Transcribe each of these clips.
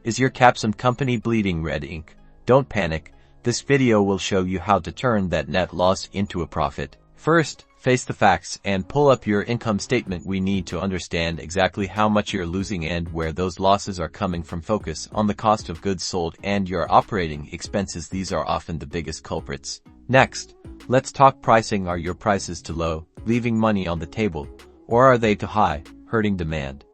Is your Capsim company bleeding red ink? Don't panic. This video will show you how to turn that net loss into a profit. First, face the facts and pull up your income statement. We need to understand exactly how much you're losing and where those losses are coming from. Focus on the cost of goods sold and your operating expenses. These are often the biggest culprits. Next, let's talk pricing. Are your prices too low, leaving money on the table, or are they too high, hurting demand?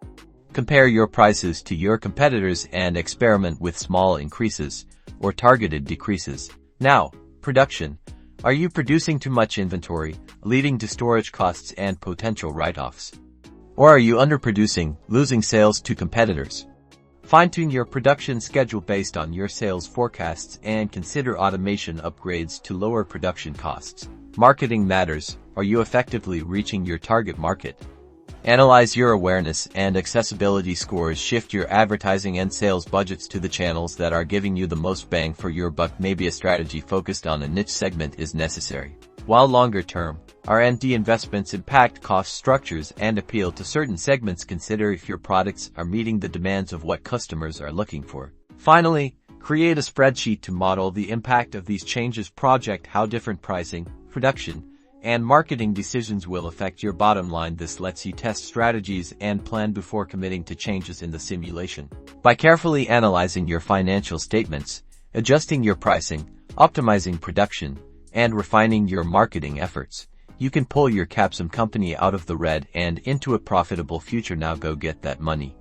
Compare your prices to your competitors and experiment with small increases or targeted decreases. Now, production. Are you producing too much inventory, leading to storage costs and potential write-offs? Or are you underproducing, losing sales to competitors? Fine-tune your production schedule based on your sales forecasts and consider automation upgrades to lower production costs. Marketing matters. Are you effectively reaching your target market? Analyze your awareness and accessibility scores. Shift your advertising and sales budgets to the channels that are giving you the most bang for your buck. Maybe a strategy focused on a niche segment is necessary. While longer term, R&D investments impact cost structures and appeal to certain segments. Consider if your products are meeting the demands of what customers are looking for. Finally, create a spreadsheet to model the impact of these changes. Project how different pricing, production, and marketing decisions will affect your bottom line. This lets you test strategies and plan before committing to changes in the simulation. By carefully analyzing your financial statements, adjusting your pricing, optimizing production, and refining your marketing efforts, you can pull your Capsim company out of the red and into a profitable future. Now go get that money.